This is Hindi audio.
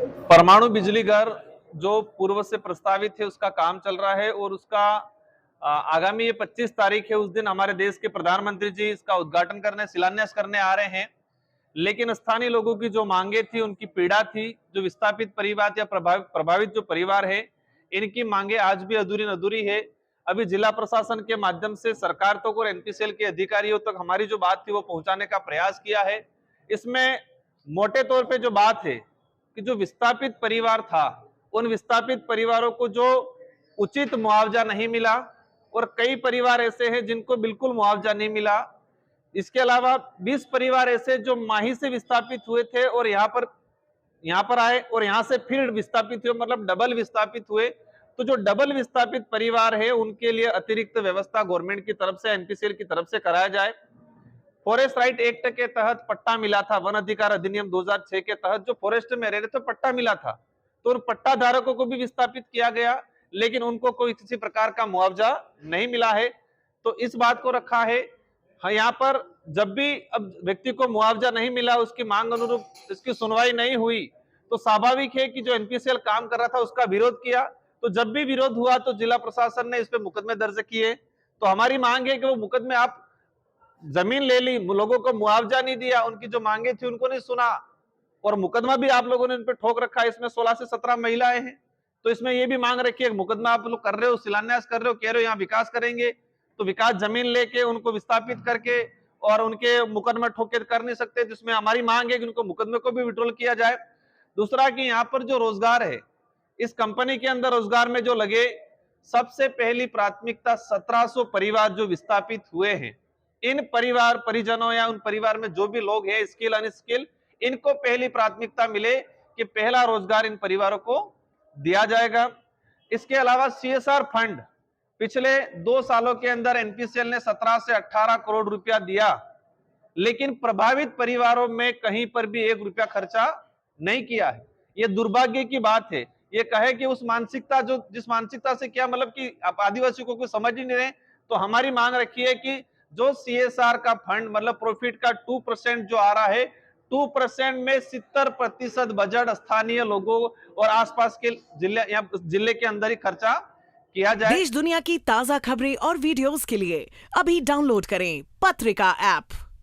परमाणु बिजली घर जो पूर्व से प्रस्तावित है उसका काम चल रहा है और उसका आगामी ये 25 तारीख है, उस दिन हमारे देश के प्रधानमंत्री जी इसका उद्घाटन करने, शिलान्यास करने आ रहे हैं। लेकिन स्थानीय लोगों की जो मांगे थी, उनकी पीड़ा थी, जो विस्थापित परिवार या प्रभावित जो परिवार है, इनकी मांगे आज भी अधूरी है। अभी जिला प्रशासन के माध्यम से सरकार तक और एनपीसीएल के अधिकारियों तक हमारी जो बात थी वो पहुंचाने का प्रयास किया है। इसमें मोटे तौर पे जो बात है कि जो विस्थापित परिवार था, उन विस्थापित परिवारों को जो उचित मुआवजा नहीं मिला और कई परिवार ऐसे हैं जिनको बिल्कुल मुआवजा नहीं मिला। इसके अलावा 20 परिवार ऐसे जो माही से विस्थापित हुए थे और यहाँ पर आए और यहाँ से फिर विस्थापित हुए, मतलब डबल विस्थापित हुए। तो जो डबल विस्थापित परिवार है उनके लिए अतिरिक्त व्यवस्था गवर्नमेंट की तरफ से, एनपीसीएल की तरफ से कराया जाए। फॉरेस्ट राइट एक्ट के तहत पट्टा मिला था, वन अधिकार अधिनियम 2006 के तहत जो फॉरेस्ट में रह रहे थे पट्टा मिला था, तो उन पट्टा धारकों को भी विस्थापित किया गया, लेकिन उनको कोई किसी प्रकार का मुआवजा नहीं मिला है। तो इस बात को रखा है। हाँ, यहाँ पर जब भी अब व्यक्ति को मुआवजा नहीं मिला, उसकी मांग अनुरूप इसकी सुनवाई नहीं हुई, तो स्वाभाविक है कि जो एनपीसीएल काम कर रहा था उसका विरोध किया। तो जब भी विरोध हुआ तो जिला प्रशासन ने इस पे मुकदमे दर्ज किए। तो हमारी मांग है कि वो मुकदमे, आप जमीन ले ली, लोगों को मुआवजा नहीं दिया, उनकी जो मांगे थी उनको नहीं सुना और मुकदमा भी आप लोगों ने उन पे ठोक रखा है। इसमें 16 से 17 महिलाएं हैं, तो इसमें ये भी मांग रखी है, मुकदमा आप लोग कर रहे हो, शिलान्यास कर रहे हो, कह रहे हो यहाँ विकास करेंगे, तो विकास जमीन लेके उनको विस्थापित करके और उनके मुकदमा ठोक के कर नहीं सकते। जिसमें हमारी मांग है कि उनको मुकदमे को भी विड्रॉल किया जाए। दूसरा कि यहाँ पर जो रोजगार है, इस कंपनी के अंदर रोजगार में जो लगे, सबसे पहली प्राथमिकता 1700 परिवार जो विस्थापित हुए हैं, इन परिवार परिजनों या उन परिवार में जो भी लोग हैं स्किल अनस्किल, इनको पहली प्राथमिकता मिले कि पहला रोजगार इन परिवारों को दिया जाएगा। इसके अलावा सीएसआर फंड पिछले 2 सालों के अंदर एनपीसीएल ने 17 से 18 करोड़ रुपया दिया, लेकिन प्रभावित परिवारों में कहीं पर भी 1 रुपया खर्चा नहीं किया है। ये दुर्भाग्य की बात है। ये कहे कि उस मानसिकता, जो जिस मानसिकता से क्या मतलब कि आप आदिवासियों को कोई समझ ही नहीं रहे। तो हमारी मांग रखी है कि जो सीएसआर का फंड, मतलब प्रॉफिट का 2% जो आ रहा है, 2% में 70% बजट स्थानीय लोगों और आसपास के जिले के अंदर ही खर्चा किया जाए। देश दुनिया की ताजा खबरें और वीडियोस के लिए अभी डाउनलोड करें पत्रिका ऐप।